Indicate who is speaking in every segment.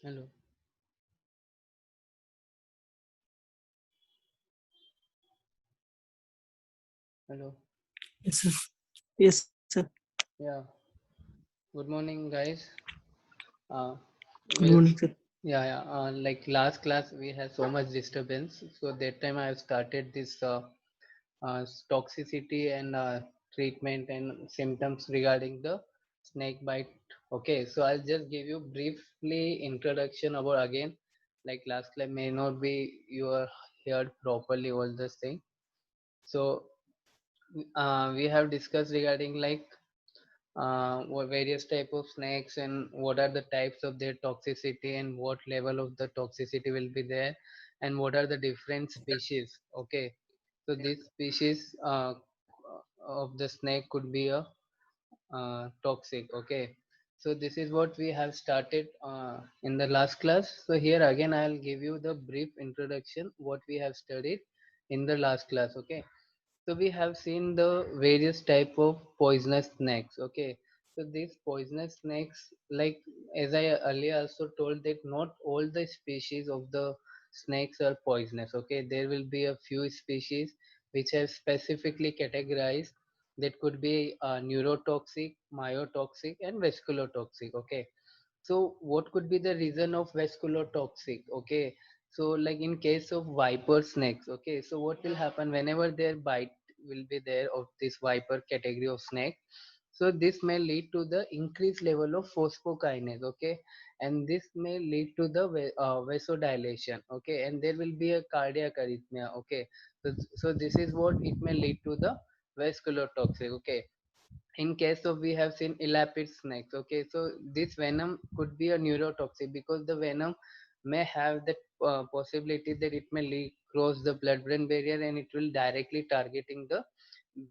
Speaker 1: Hello. Hello.
Speaker 2: Yes, sir. Yes, sir.
Speaker 1: Yeah. Good morning, guys. Uh,
Speaker 2: Good
Speaker 1: we'll,
Speaker 2: morning, sir.
Speaker 1: yeah. Like last class, we had so much disturbance. So that time I have started this toxicity and treatment and symptoms regarding the snake bite. Okay. So I'll just give you briefly introduction about again. Like last class may not be you are heard properly all this thing. So we have discussed regarding like what various type of snakes and what are the types of their toxicity and what level of the toxicity will be there and what are the different species. Okay, so this species of the snake could be a toxic. Okay, so this is what we have started in the last class. So here again I'll give you the brief introduction what we have studied in the last class. Okay, so we have seen the various type of poisonous snakes. Okay, so these poisonous snakes, like as I earlier also told, that not all the species of the snakes are poisonous. Okay, there will be a few species which have specifically categorized that could be neurotoxic, myotoxic, and vasculotoxic. Okay, so what could be the reason of vasculotoxic? Okay, so like in case of viper snakes, okay, so what will happen whenever their bite will be there of this viper category of snake? So this may lead to the increased level of phosphokinase. Okay, and this may lead to the vasodilation. Okay, and there will be a cardiac arrhythmia. Okay, so this is what it may lead to the vasculotoxic. Okay, in case of we have seen elapid snakes. Okay, so this venom could be a neurotoxic because the venom may have that possibility that it may cross the blood brain barrier and it will directly targeting the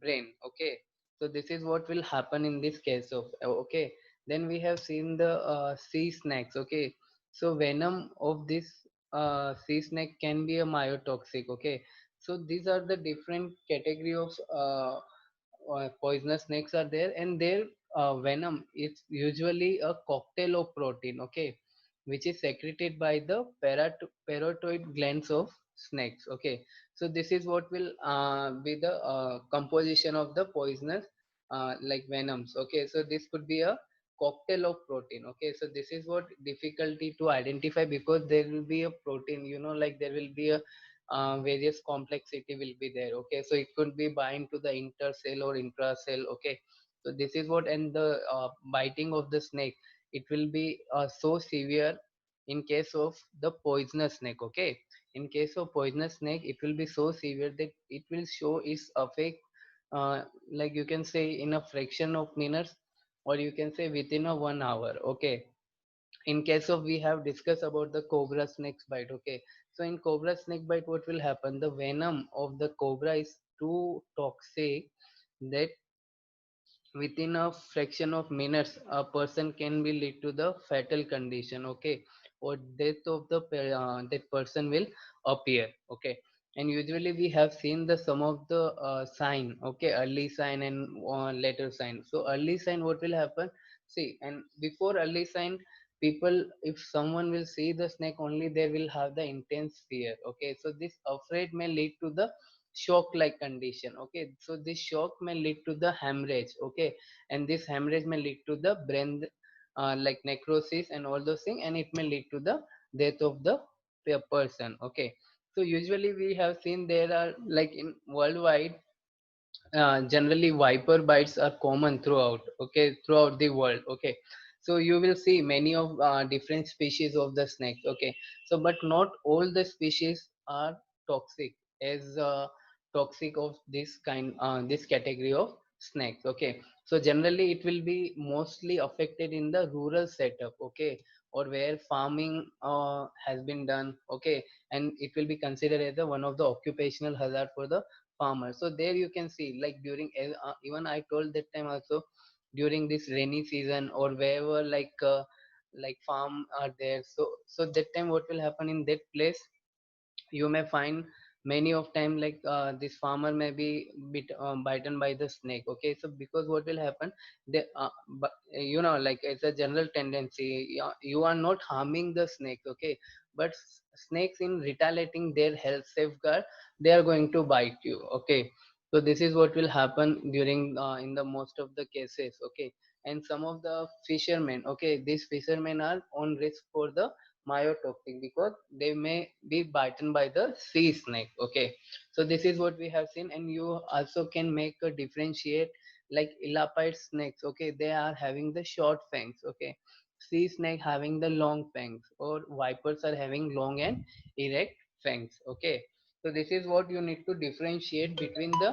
Speaker 1: brain. Okay, so this is what will happen in this case of okay. Then we have seen the sea snakes. Okay, so venom of this sea snake can be a myotoxic. Okay, so these are the different category of poisonous snakes are there, and their venom is usually a cocktail of protein. Okay, which is secreted by the parotid glands of snakes. Okay, so this is what will be the composition of the poisonous like venoms. Okay, so this could be a cocktail of protein. Okay, so this is what difficulty to identify because there will be a protein, like there will be a various complexity will be there. Okay, so it could be bind to the intercell or intracell. Okay, so this is what, and the biting of the snake, it will be so severe in case of the poisonous snake. Okay, in case of poisonous snake it will be so severe that it will show its effect like you can say in a fraction of minutes, or you can say within a 1 hour. Okay, in case of we have discussed about the cobra snake bite. Okay, so in cobra snake bite what will happen, the venom of the cobra is too toxic that within a fraction of minutes a person can be lead to the fatal condition. Okay, or death of the that person will appear. Okay, and usually we have seen the some of the sign. Okay, early sign and later sign. So early sign what will happen, see, and before early sign people, if someone will see the snake only, they will have the intense fear. Okay, so this afraid may lead to the shock like condition. Okay, so this shock may lead to the hemorrhage. Okay, and this hemorrhage may lead to the brain like necrosis and all those things, and it may lead to the death of the person. Okay, so usually we have seen there are like in worldwide, generally viper bites are common throughout. Okay, throughout the world. Okay, so you will see many of different species of the snakes. Okay, so but not all the species are toxic as toxic of this kind, this category of snakes. Okay, so generally it will be mostly affected in the rural setup. Okay, or where farming has been done. Okay, and it will be considered as a, one of the occupational hazard for the farmers. So there you can see, like during even I told that time also, during this rainy season or wherever like farm are there. So that time what will happen in that place, you may find many of time like this farmer may be bitten by the snake. Okay, so because what will happen, they but like it's a general tendency, you are not harming the snakes. Okay, but snakes in retaliating their health safeguard, they are going to bite you. Okay, so this is what will happen during in the most of the cases. Okay, and some of the fishermen, okay, these fishermen are on risk for the myotoxic because they may be bitten by the sea snake. Okay, so this is what we have seen, and you also can make a differentiate like elapide snakes. Okay, they are having the short fangs. Okay, sea snake having the long fangs, or vipers are having long and erect fangs. Okay, so this is what you need to differentiate between the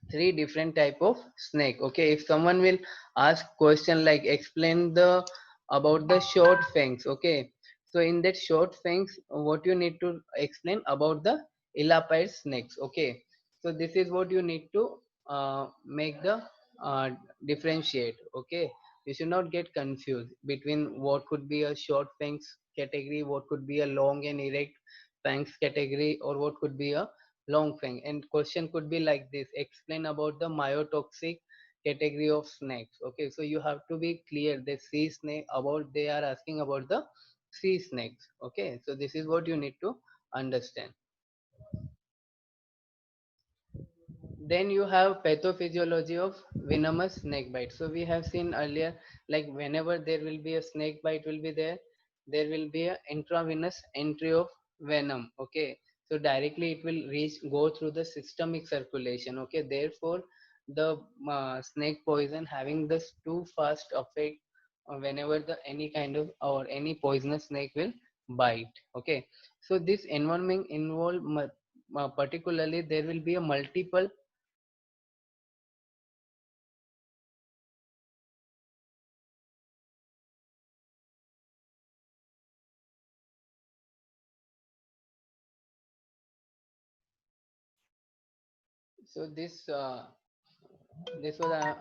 Speaker 1: three different type of snake. Okay, if someone will ask question like explain the about the short fangs. Okay, so in that short fangs, what you need to explain about the elapide snakes. Okay, so this is what you need to make the uh, differentiate. Okay, you should not get confused between what could be a short fangs category, what could be a long and erect fangs category, or what could be a long fang. And question could be like this: explain about the myotoxic category of snakes. Okay, so you have to be clear the sea snake about, they are asking about the sea snakes. Okay, so this is what you need to understand. Then you have pathophysiology of venomous snake bite. So we have seen earlier, like whenever there will be a snake bite will be there will be a intravenous entry of venom. Okay, so directly it will reach, go through the systemic circulation. Okay, therefore the snake poison having this too fast effect whenever the any kind of or any poisonous snake will bite. Okay, so this environment involve particularly there will be a multiple. So this was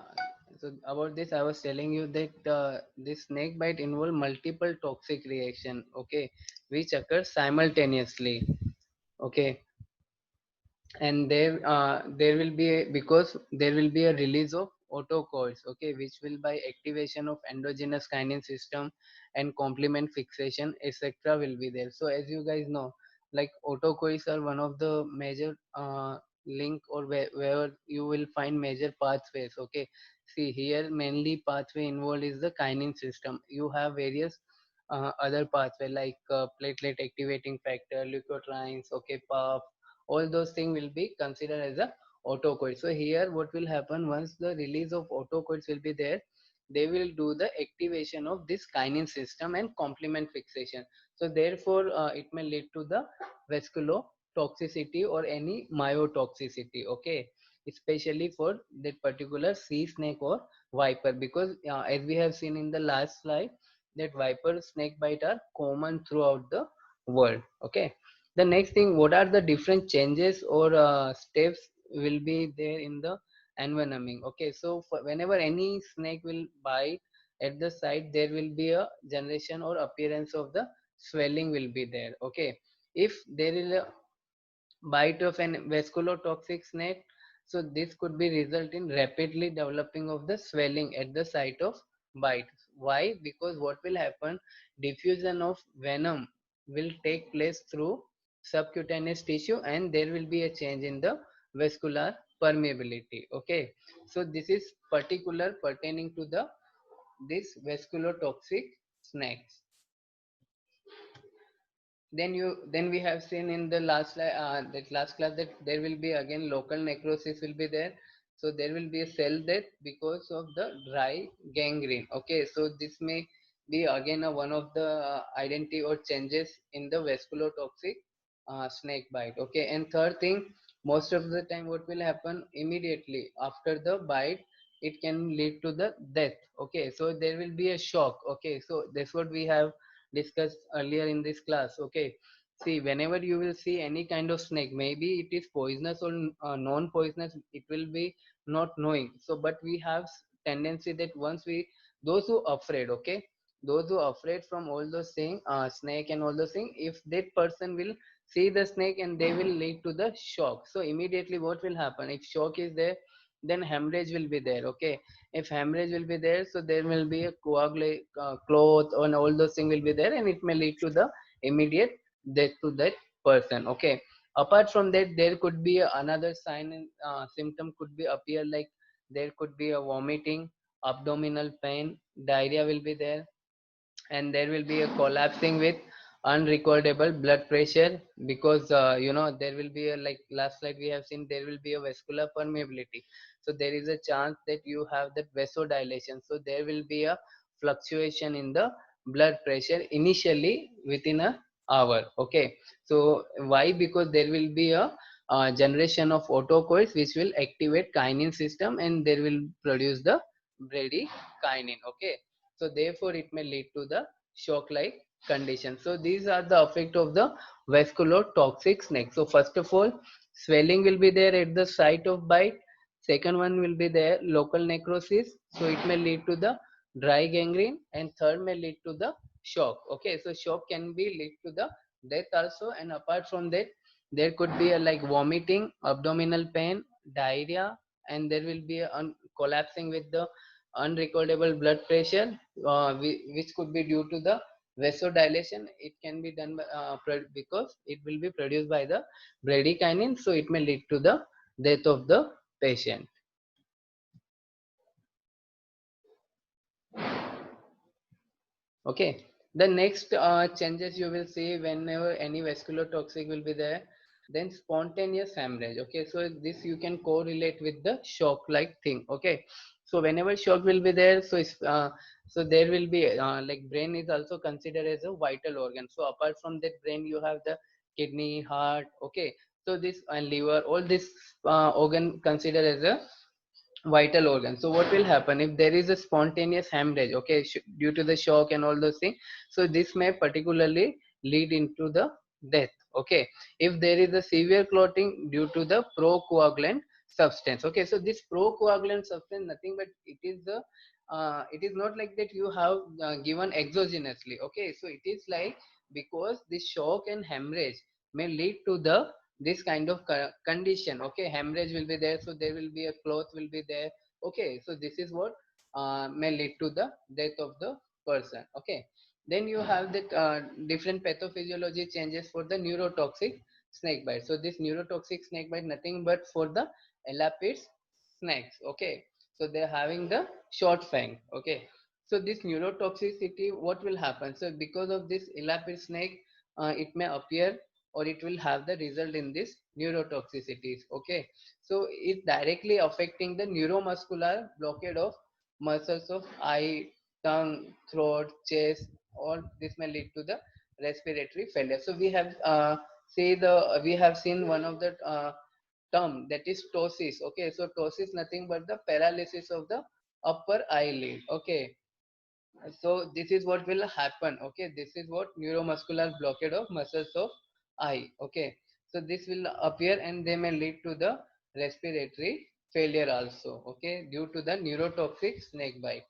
Speaker 1: so about this I was telling you that this snake bite involve multiple toxic reaction. Okay, which occur simultaneously. Okay, and there will be because there will be a release of autocoils. Okay, which will by activation of endogenous kinin system and complement fixation etc will be there. So as you guys know, like autocoils are one of the major link, or where you will find major pathways. Okay, see here mainly pathway involved is the kinin system. You have various other pathway like platelet activating factor, leukotrienes. Okay, puff, all those things will be considered as a autocoid. So here what will happen, once the release of autocoids will be there, they will do the activation of this kinin system and complement fixation. So therefore it may lead to the vasculotoxicity or any myotoxicity. Okay, especially for that particular sea snake or viper, because as we have seen in the last slide, that viper snake bite are common throughout the world. Okay, the next thing, what are the different changes or steps will be there in the envenoming. Okay, so for whenever any snake will bite, at the site there will be a generation or appearance of the swelling will be there. Okay, if there is a bite of an vasculotoxic snake, so this could be result in rapidly developing of the swelling at the site of bite. Why? Because what will happen, diffusion of venom will take place through subcutaneous tissue, and there will be a change in the vascular permeability. Okay, so this is particular pertaining to the this vasculotoxic snakes. Then we have seen in the that last class that there will be again local necrosis will be there. So there will be a cell death because of the dry gangrene. Okay, so this may be again one of the identity or changes in the vasculotoxic snake bite. Okay, and third thing, most of the time what will happen immediately after the bite, it can lead to the death. Okay, so there will be a shock. Okay, so that's what we have discussed earlier in this class. Okay, see, whenever you will see any kind of snake, maybe it is poisonous or non-poisonous, it will be not knowing. So but we have tendency that once we, those who afraid, okay, those who afraid from all those things, snake and all those things, if that person will see the snake and they will lead to the shock. So immediately what will happen, if shock is there, then hemorrhage will be there. Okay, if hemorrhage will be there, so there will be a coagulate cloth and all those things will be there, and it may lead to the immediate death to that person. Okay, apart from that, there could be another sign and symptom could be appear, like there could be a vomiting, abdominal pain, diarrhea will be there, and there will be a collapsing with unrecordable blood pressure, because there will be a, like last slide we have seen, there will be a vascular permeability. So there is a chance that you have that vasodilation, so there will be a fluctuation in the blood pressure initially within a hour. Okay, so why? Because there will be a generation of autocoils which will activate kinin system, and there will produce the bradykinin. Okay, so therefore it may lead to the shock like condition. So these are the effect of the vasculotoxic snake. So first of all, swelling will be there at the site of bite. Second one will be there local necrosis, so it may lead to the dry gangrene, and third may lead to the shock. Okay, so shock can be lead to the death also, and apart from that, there could be a like vomiting, abdominal pain, diarrhea, and there will be a collapsing with the unrecordable blood pressure, which could be due to the vasodilation. It can be done by, because it will be produced by the bradykinin, so it may lead to the death of the patient. Okay, the next changes you will see whenever any vascular toxic will be there, then spontaneous hemorrhage. Okay, so this you can correlate with the shock like thing. Okay, so whenever shock will be there, so so there will be like brain is also considered as a vital organ. So apart from that brain, you have the kidney, heart. Okay, so this and liver, all this organ considered as a vital organ. So what will happen if there is a spontaneous hemorrhage, okay, due to the shock and all those things, so this may particularly lead into the death. Okay, if there is a severe clotting due to the procoagulant substance. Okay, so this procoagulant substance, nothing but it is the it is not like that you have given exogenously. Okay, so it is like, because this shock and hemorrhage may lead to the this kind of condition. Okay, hemorrhage will be there, so there will be a cloth will be there. Okay, so this is what may lead to the death of the person. Okay, then you have the different pathophysiology changes for the neurotoxic snake bite. So this neurotoxic snake bite, nothing but for the elapids snakes. Okay, so they're having the short fang. Okay, so this neurotoxicity, what will happen, so because of this elapid snake, it may appear or it will have the result in this neurotoxicities. Okay, so it directly affecting the neuromuscular blockade of muscles of eye, tongue, throat, chest. All this may lead to the respiratory failure. So we have we have seen one of the term, that is ptosis. Okay, so ptosis nothing but the paralysis of the upper eyelid. Okay, so this is what will happen. Okay, this is what neuromuscular blockade of muscles of eye. Okay, so this will appear and they may lead to the respiratory failure also. Okay, due to the neurotoxic snake bite.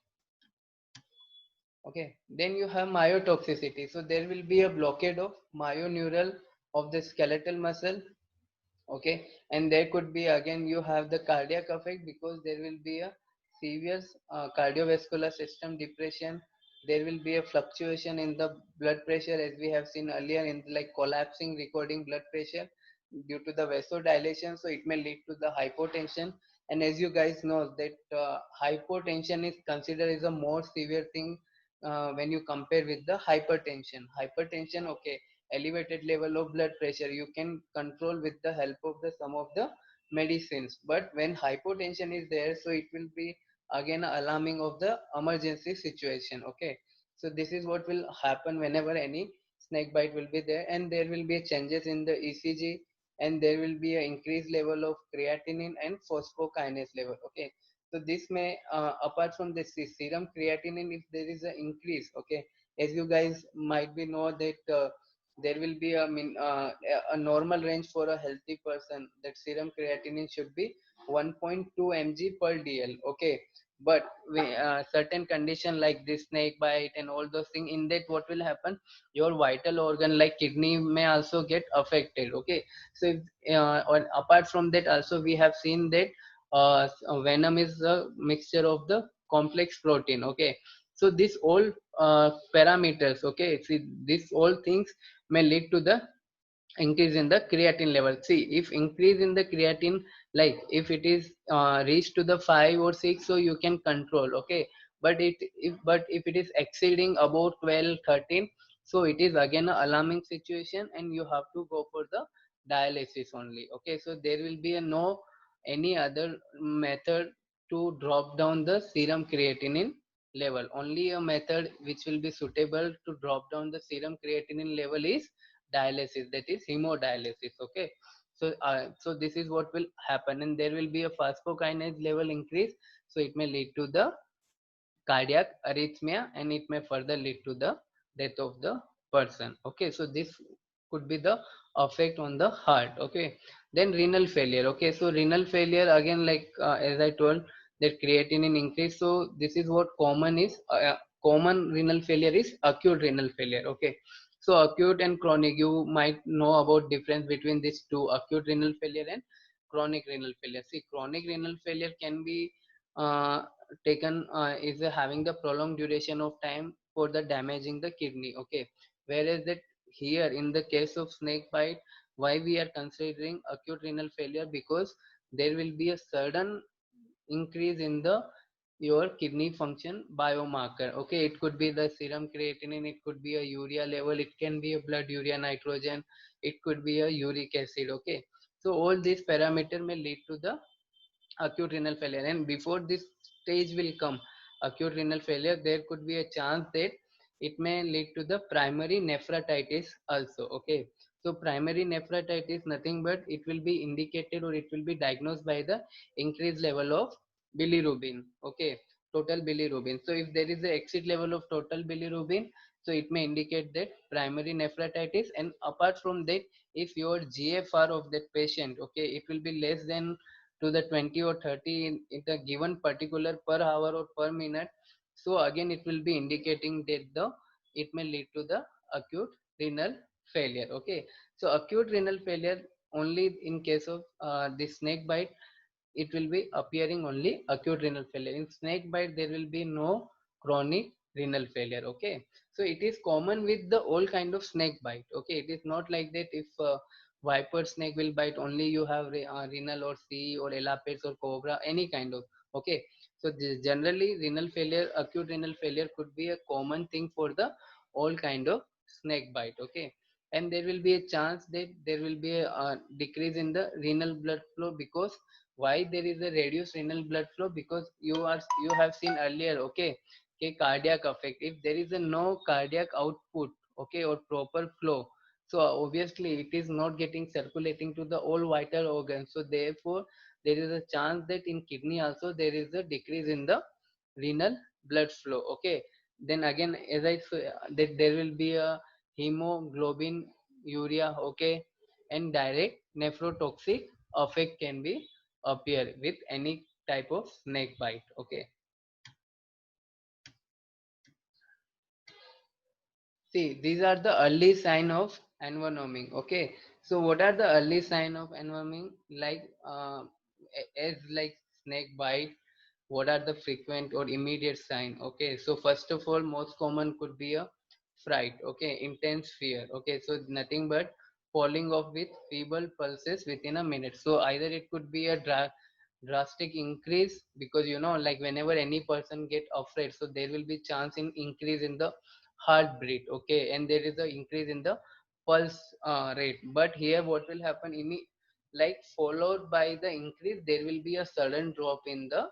Speaker 1: Okay, then you have myotoxicity. So there will be a blockade of myoneural of the skeletal muscle. Okay, and there could be again you have the cardiac effect, because there will be a severe cardiovascular system depression. There will be a fluctuation in the blood pressure, as we have seen earlier, in like collapsing recording blood pressure due to the vasodilation. So it may lead to the hypotension. And as you guys know that hypotension is considered as a more severe thing when you compare with the hypertension. Okay, elevated level of blood pressure you can control with the help of the some of the medicines, but when hypotension is there, so it will be again alarming of the emergency situation. Okay, so this is what will happen whenever any snake bite will be there, and there will be changes in the ECG, and there will be an increased level of creatinine and phosphokinase level. Okay, so this may apart from the serum creatinine, if there is an increase, okay, as you guys might be know that there will be a normal range for a healthy person, that serum creatinine should be 1.2 mg per dl. Okay, but certain condition like this snake bite and all those things, in that what will happen, your vital organ like kidney may also get affected. Okay, so apart from that also we have seen that venom is a mixture of the complex protein. Okay, so this all parameters, okay, see these all things may lead to the increase in the creatine level. See, if increase in the creatine, like if it is reached to the 5 or 6, so you can control. Okay, but if it is exceeding about 12, 13, so it is again a alarming situation, and you have to go for the dialysis only. Okay, so there will be a no any other method to drop down the serum creatinine level. Only a method which will be suitable to drop down the serum creatinine level is dialysis, that is hemodialysis. Okay, so this is what will happen, and there will be a phosphokinase level increase, so it may lead to the cardiac arrhythmia, and it may further lead to the death of the person. Okay, so this could be the effect on the heart. Okay, then renal failure. Okay, so renal failure again, like as I told, that creatinine increase, so this is what common is common renal failure is acute renal failure. Okay, so acute and chronic, you might know about difference between these two, acute renal failure and chronic renal failure. See, chronic renal failure can be uh, taken is having the prolonged duration of time for the damaging the kidney. Okay, whereas that here in the case of snake bite, why we are considering acute renal failure, because there will be a sudden increase in the your kidney function biomarker. Okay, it could be the serum creatinine, it could be a urea level, it can be a blood urea nitrogen, it could be a uric acid. Okay, so all these parameter may lead to the acute renal failure, and before this stage will come acute renal failure, there could be a chance that it may lead to the primary nephrititis also. Okay, so primary nephrititis nothing but it will be indicated or it will be diagnosed by the increased level of bilirubin. Okay, total bilirubin. So if there is a exit level of total bilirubin, so it may indicate that primary nephrititis. And apart from that, if your GFR of that patient, okay, it will be less than to the 20 or 30 in the given particular per hour or per minute, so again it will be indicating that the it may lead to the acute renal failure. Okay, so acute renal failure only in case of this snake bite, it will be appearing only acute renal failure. In snake bite there will be no chronic renal failure. Okay, so it is common with the all kind of snake bite. Okay, it is not like that if viper snake will bite only you have renal or sea or elapids or cobra any kind of. Okay, so generally renal failure, acute renal failure could be a common thing for the all kind of snake bite. Okay, and there will be a chance that there will be a decrease in the renal blood flow. Because why there is a reduced renal blood flow, because you have seen earlier. Okay, okay, cardiac effect, if there is a no cardiac output, okay, or proper flow, so obviously it is not getting circulating to the all vital organs, so therefore there is a chance that in kidney also there is a decrease in the renal blood flow. Okay, then again as I say that there will be a hemoglobin urea. Okay, and direct nephrotoxic effect can be appear with any type of snake bite. Okay, see these are the early sign of envenoming. Okay, so what are the early sign of envenoming, like as like snake bite, what are the frequent or immediate sign? Okay, so first of all, most common could be a fright. Okay, intense fear. Okay, so nothing but falling off with feeble pulses within a minute. So either it could be a drastic increase, because like whenever any person get afraid, so there will be chance in increase in the heartbeat. Okay, and there is a increase in the pulse rate. But here what will happen, like followed by the increase, there will be a sudden drop in the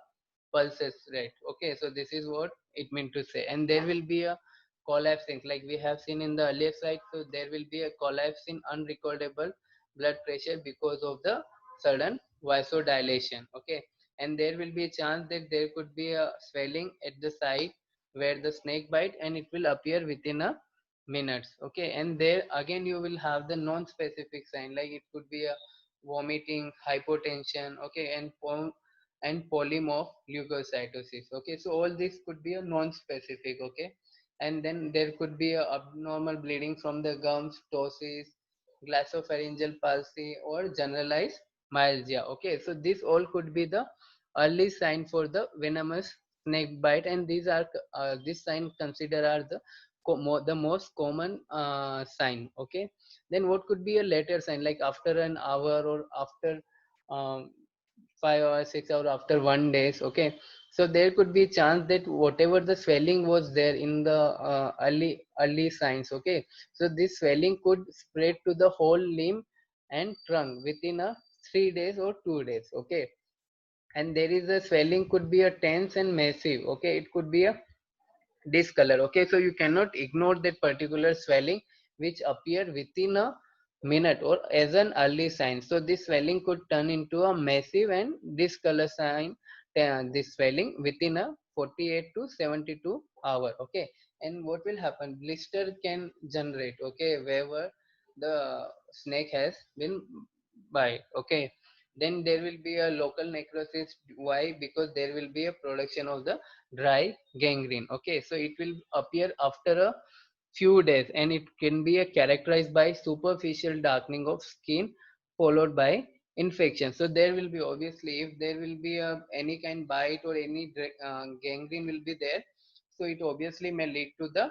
Speaker 1: pulses rate. Okay, so this is what it meant to say. And there will be a collapsing, like we have seen in the earlier slide. So there will be a collapse in unrecordable blood pressure because of the sudden vasodilation. Okay, and there will be a chance that there could be a swelling at the site where the snake bite, and it will appear within a minutes. Okay, and there again you will have the non-specific sign, like it could be a vomiting, hypotension. Okay, and polymorph leukocytosis. Okay, so all this could be a non-specific. Okay, and then there could be a abnormal bleeding from the gums, ptosis, glossopharyngeal palsy, or generalized myalgia. Okay, so this all could be the early sign for the venomous snake bite, and these are this sign considered are the the most common sign. Okay, then what could be a later sign, like after an hour or after um, 5 or 6 hours, after 1 days. Okay, so there could be chance that whatever the swelling was there in the early signs. Okay, so this swelling could spread to the whole limb and trunk within a 3 days or 2 days. Okay, and there is a swelling could be a tense and massive. Okay, it could be a discolor. Okay, so you cannot ignore that particular swelling which appear within a minute or as an early sign. So this swelling could turn into a massive and discolor sign, this swelling within a 48 to 72 hour. Okay, and what will happen, blister can generate. Okay, wherever the snake has been bite. Okay, then there will be a local necrosis. Why? Because there will be a production of the dry gangrene. Okay, so it will appear after a few days, and it can be characterized by superficial darkening of skin followed by infection. So there will be, obviously, if there will be any kind bite or any gangrene will be there, so it obviously may lead to the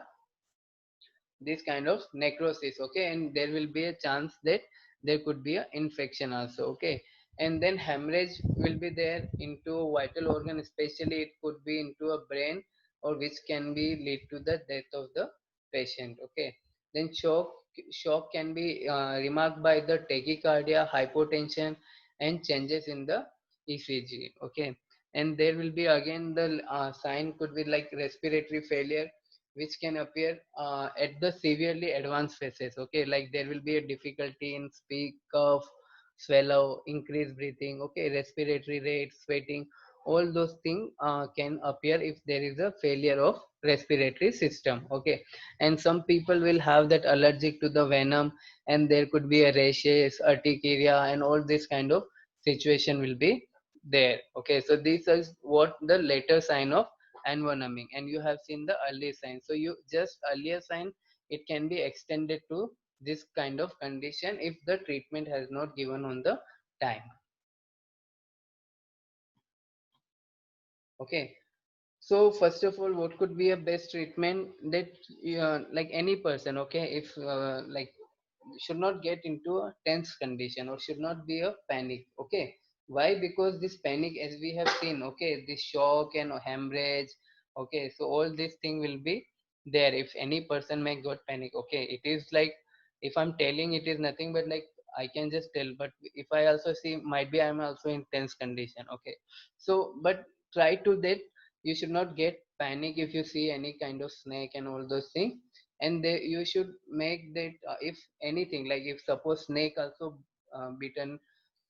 Speaker 1: this kind of necrosis. Okay, and there will be a chance that there could be an infection also. Okay, and then hemorrhage will be there into a vital organ, especially it could be into a brain, or which can be lead to the death of the patient. Okay, then shock can be remarked by the tachycardia, hypotension, and changes in the ECG. Okay, and there will be again the sign could be like respiratory failure, which can appear at the severely advanced phases. Okay, like there will be a difficulty in speak, cough, swallow, increased breathing. Okay, respiratory rate, sweating, all those things can appear if there is a failure of respiratory system. Okay, and some people will have that allergic to the venom, and there could be a rashes, urticaria, and all this kind of situation will be there. Okay, so this is what the later sign of envenoming, and you have seen the early sign. So you just earlier sign, it can be extended to this kind of condition if the treatment has not given on the time. Okay, so first of all, what could be a best treatment that like any person, okay, if like should not get into a tense condition or should not be a panic. Okay, why? Because this panic, as we have seen, okay, this shock and hemorrhage. Okay, so all this thing will be there if any person may got panic. Okay, it is like, if I'm telling, it is nothing but like I can just tell, but if I also see, might be I'm also in tense condition. Okay, so but try to that you should not get panic if you see any kind of snake and all those things. And you should make that if anything, like if suppose snake also bitten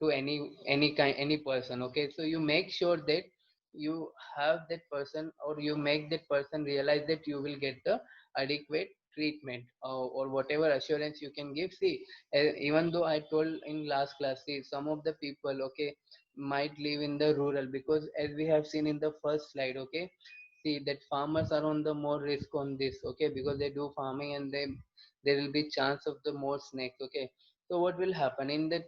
Speaker 1: to any person. Okay, so you make sure that you have that person, or you make that person realize that you will get the adequate treatment, or whatever assurance you can give. See, even though I told in last class, see, some of the people, okay, might live in the rural, because as we have seen in the first slide. Okay, see that farmers are on the more risk on this. Okay, because they do farming, and there will be chance of the more snakes. Okay, so what will happen in that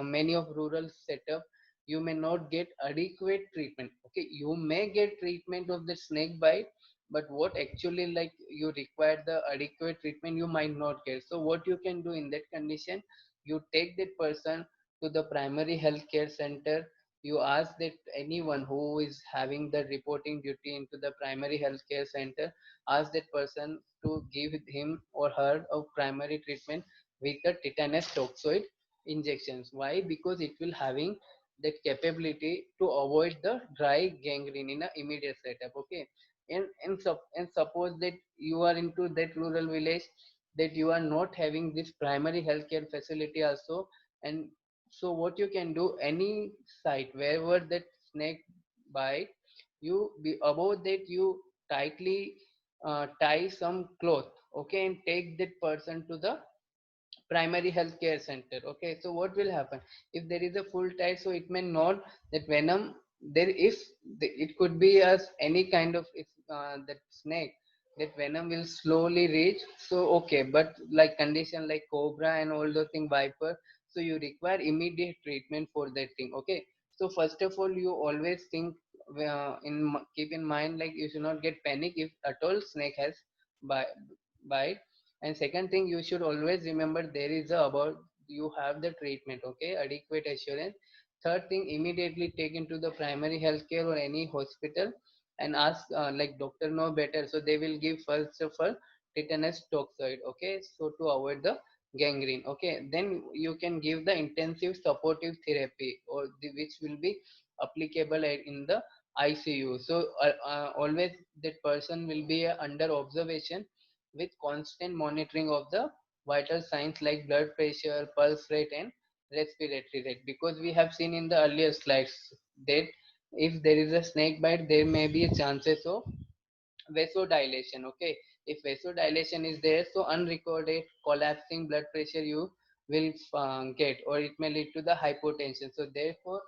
Speaker 1: many of rural setup, you may not get adequate treatment. Okay, you may get treatment of the snake bite, but what actually like you require the adequate treatment you might not get. So what you can do in that condition, you take that person to the primary healthcare center. You ask that anyone who is having the reporting duty into the primary healthcare center, ask that person to give him or her a primary treatment with the tetanus toxoid injections. Why? Because it will having that capability to avoid the dry gangrene in a immediate setup. Okay, and suppose that you are into that rural village, that you are not having this primary healthcare facility also. And so what you can do, any site wherever that snake bite, you be above that you tightly tie some cloth. Okay, and take that person to the primary healthcare center. Okay, so what will happen if there is a full tide? So it may not that venom there, if it could be as any kind of, if that snake, that venom will slowly reach. So okay, but like condition like cobra and all those thing, viper, so you require immediate treatment for that thing. Okay, so first of all you always think, keep in mind, like you should not get panic if at all snake has bite. And second thing, you should always remember there is a about, you have the treatment. Okay, adequate assurance. Third thing, immediately take into the primary healthcare or any hospital and ask, like doctor know better, so they will give first of all tetanus toxoid. Okay, so to avoid the gangrene. Okay, then you can give the intensive supportive therapy, or which will be applicable in the ICU. So always that person will be under observation with constant monitoring of the vital signs like blood pressure, pulse rate, and respiratory rate. Because we have seen in the earlier slides that if there is a snake bite, there may be a chances of vasodilation. Okay, if vasodilation is there, so unrecorded collapsing blood pressure you will get, or it may lead to the hypotension. So therefore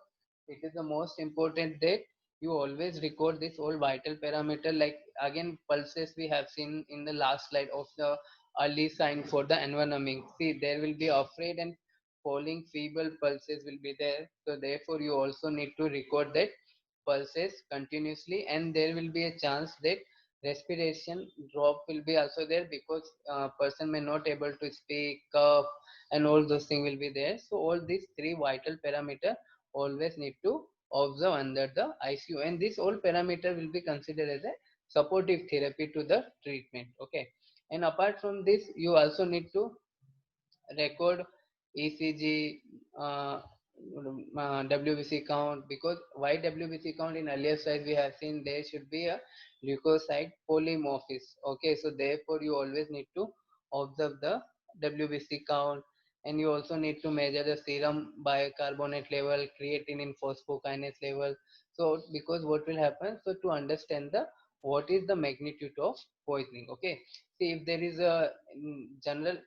Speaker 1: it is the most important that you always record this all vital parameter. Like again, pulses we have seen in the last slide of the early sign for the envenoming. See, there will be afraid and falling feeble pulses will be there. So therefore you also need to record that pulses continuously. And there will be a chance that respiration drop will be also there, because person may not able to speak, cough, and all those things will be there. So all these three vital parameter always need to observe under the ICU, and this all parameter will be considered as a supportive therapy to the treatment. Okay, and apart from this you also need to record ECG, WBC count. Because why WBC count? In earlier slide we have seen there should be a leukocyte polymorphism. Okay, so therefore you always need to observe the WBC count. And you also need to measure the serum bicarbonate level, creatine in phosphokinase level. So because what will happen, so to understand the what is the magnitude of poisoning. Okay, see, if there is a in general,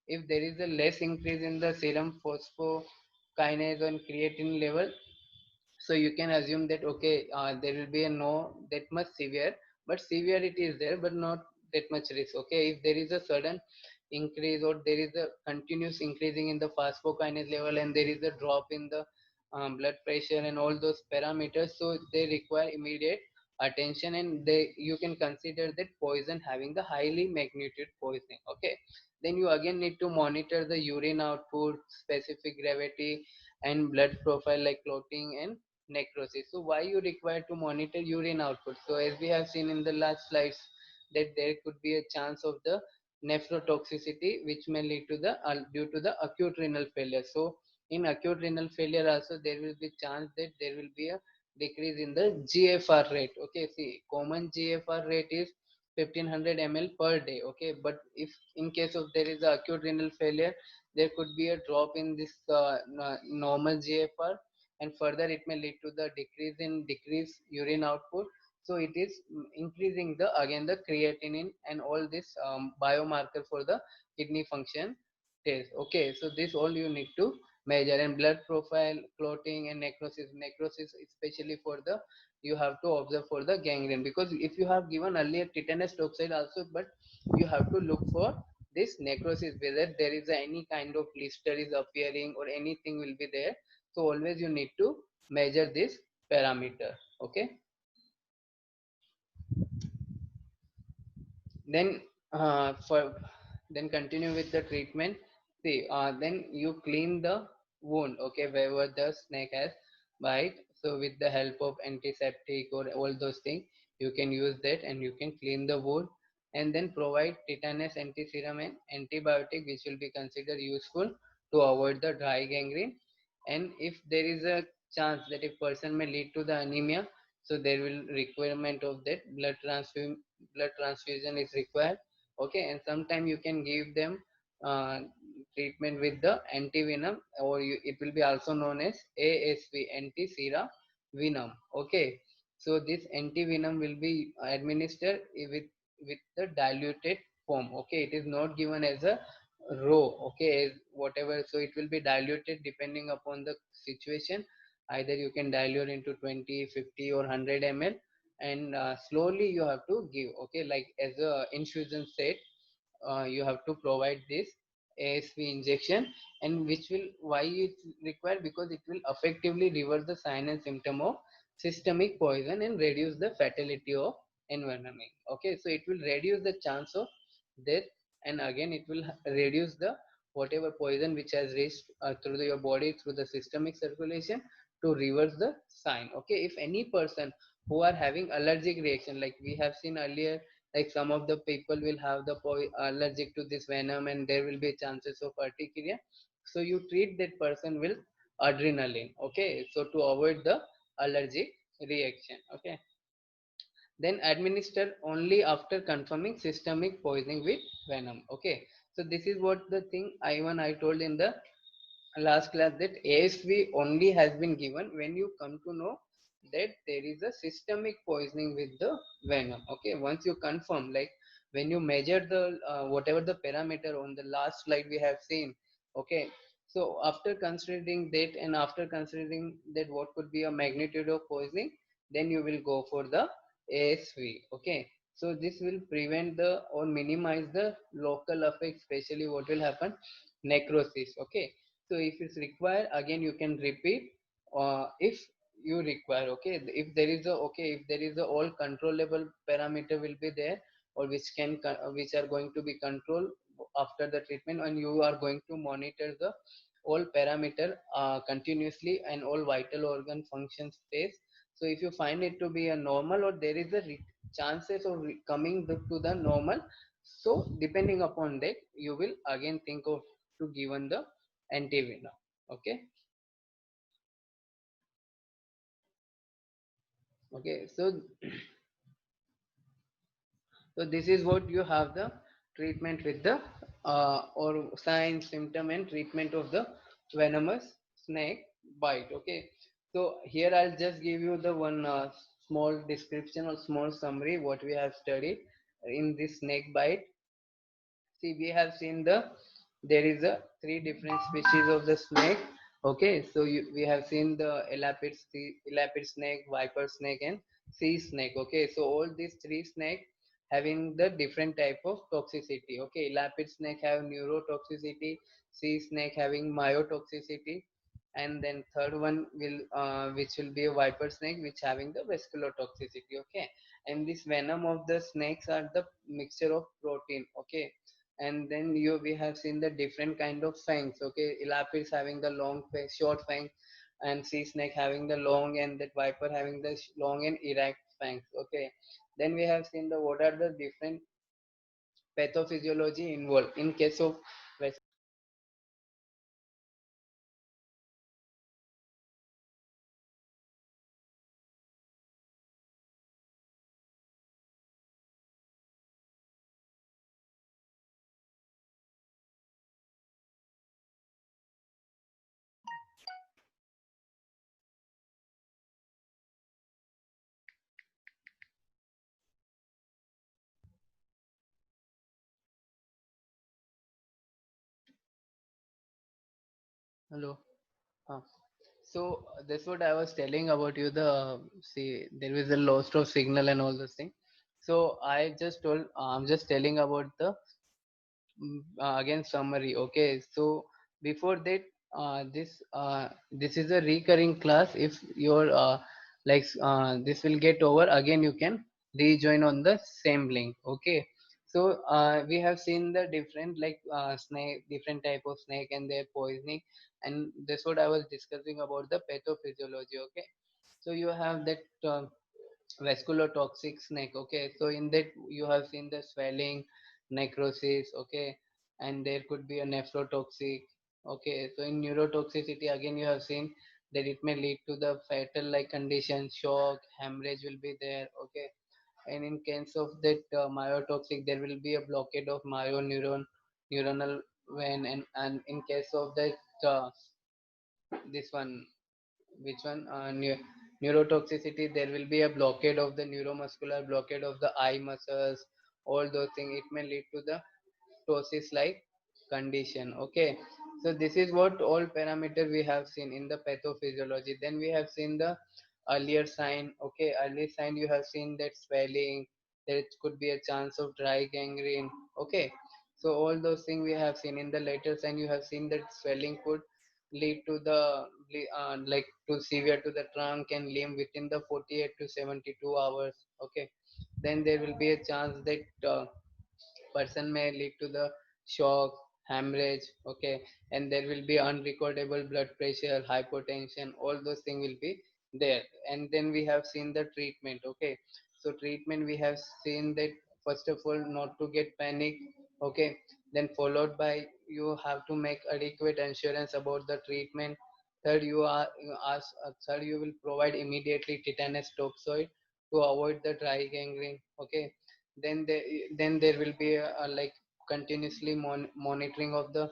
Speaker 1: if there is a less increase in the serum phosphokinase and creatine level, so you can assume that okay, there will be a no that much severe, but severity is there, but not that much risk. Okay, if there is a sudden increase, or there is a continuous increasing in the phosphokinase level, and there is a drop in the blood pressure and all those parameters, so they require immediate attention, and they, you can consider that poison having the highly magnitude poisoning. Okay, then you again need to monitor the urine output, specific gravity, and blood profile like clotting and necrosis. So why you require to monitor urine output? So as we have seen in the last slides, that there could be a chance of the nephrotoxicity, which may lead to the due to the acute renal failure. So in acute renal failure also there will be chance that there will be a decrease in the GFR rate. Okay, see, common GFR rate is 1500 ml per day. Okay, but if in case of there is a acute renal failure, there could be a drop in this normal GFR, and further it may lead to the decrease urine output. So it is increasing the again the creatinine and all this biomarker for the kidney function test. Okay, so this all you need to measure. And blood profile, clotting, and necrosis especially for the, you have to observe for the gangrene. Because if you have given earlier tetanus toxoid also, but you have to look for this necrosis, whether there is any kind of blister is appearing or anything will be there. So always you need to measure this parameter. Okay, then for then continue with the treatment. See, then you clean the wound, okay, wherever the snake has bite. So with the help of antiseptic or all those things, you can use that and you can clean the wound, and then provide tetanus antiserum and antibiotic, which will be considered useful to avoid the dry gangrene. And if there is a chance that a person may lead to the anemia, so there will requirement of that blood transfusion is required. Okay, and sometime you can give them uh, treatment with the antivenom, or it will be also known as ASV, anti-sera venom. Okay, so this antivenom will be administered with the diluted form. Okay, it is not given as a raw, okay, as whatever, so it will be diluted depending upon the situation. Either you can dilute into 20, 50 or 100 ml, and slowly you have to give. Okay, like as a infusion set, you have to provide this ASV injection, and which will, why it's required, because it will effectively reverse the sign and symptom of systemic poison and reduce the fatality of envenoming. Okay, so it will reduce the chance of death, and again it will reduce the whatever poison which has reached through your body through the systemic circulation, to reverse the sign. Okay, if any person who are having allergic reaction, like we have seen earlier, like some of the people will have the allergic to this venom, and there will be chances of urticaria, so you treat that person with adrenaline. Okay, so to avoid the allergic reaction. Okay, then administer only after confirming systemic poisoning with venom. Okay, so this is what the thing I told in the last class, that ASV only has been given when you come to know that there is a systemic poisoning with the venom. Okay, once you confirm, like when you measure the whatever the parameter on the last slide we have seen. Okay, so after considering that, and after considering that what could be a magnitude of poisoning, then you will go for the ASV. Okay, so this will prevent the or minimize the local effect, especially what will happen, necrosis. Okay, so if it's required, again you can repeat if you require. Okay, if there is a, okay, if there is a all controllable parameter will be there, or which are going to be controlled after the treatment, and you are going to monitor the all parameter continuously, and all vital organ functions stays. So if you find it to be a normal, or there is a chances of coming to the normal, so depending upon that, you will again think of to given the antivenom. Okay, okay, so this is what you have the treatment with the or sign, symptom and treatment of the venomous snake bite. Okay, so here I'll just give you the one small description or small summary what we have studied in this snake bite. See, we have seen there is a three different species of the snake. Okay, so we have seen the elapid snake, viper snake, and sea snake. Okay, so all these three snake having the different type of toxicity. Okay, elapid snake have neurotoxicity, sea snake having myotoxicity, and then third one will which will be a viper snake, which having the vascular toxicity. Okay, and this venom of the snakes are the mixture of protein. Okay, and then we have seen the different kind of fangs. Okay, elapis having the long short fang, and sea snake having the long, and that viper having the long and erect fangs. Okay, then we have seen the what are the different pathophysiology involved in case of hello. Huh. So that's what I was telling about you. The see, there is a loss of signal and all those things. So I just told, I'm just telling about the again summary. Okay, so before that, this is a recurring class. If your this will get over again, you can rejoin on the same link. Okay. So we have seen the different snake, different type of snake and their poisoning, and that's what I was discussing about the pathophysiology. Okay. So you have that vasculotoxic snake. Okay, so in that you have seen the swelling, necrosis. Okay, and there could be a nephrotoxic. Okay, so in neurotoxicity again you have seen that it may lead to the fatal like condition, shock, hemorrhage will be there. Okay, and in case of that myotoxic, there will be a blockade of neuronal vein, and in case of that this one, which one, neurotoxicity, there will be a blockade of the neuromuscular, blockade of the eye muscles, all those things. It may lead to the ptosis like condition. Okay, so this is what all parameter we have seen in the pathophysiology. Then we have seen the earlier sign. Okay, early sign, you have seen that swelling, there could be a chance of dry gangrene. Okay, so all those things we have seen. In the later sign, you have seen that swelling could lead to the like to severe to the trunk and limb within the 48 to 72 hours. Okay, then there will be a chance that person may lead to the shock, hemorrhage. Okay, and there will be unrecordable blood pressure, hypotension, all those things will be there. And then we have seen the treatment. Okay, so treatment we have seen that first of all not to get panic. Okay, then followed by you have to make adequate assurance about the treatment. Third, third, you will provide immediately tetanus toxoid to avoid the dry gangrene. Okay, then there will be like continuously monitoring of the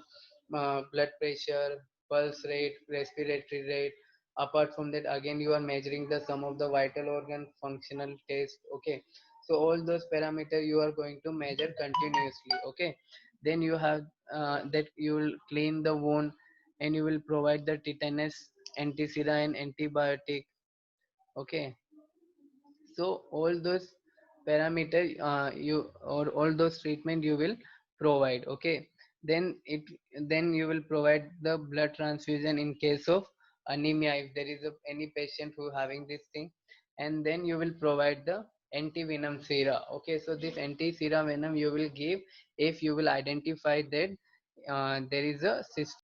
Speaker 1: blood pressure, pulse rate, respiratory rate. Apart from that, again you are measuring the some of the vital organ functional test. Okay, so all those parameters you are going to measure continuously. Okay, then you have that you will clean the wound, and you will provide the tetanus antisera and antibiotic. Okay, so all those parameter you or all those treatment you will provide. Okay, then it then you will provide the blood transfusion in case of anemia if there is any patient who having this thing. And then you will provide the anti-venom sera. Okay, so this anti-sera venom you will give if you will identify that there is a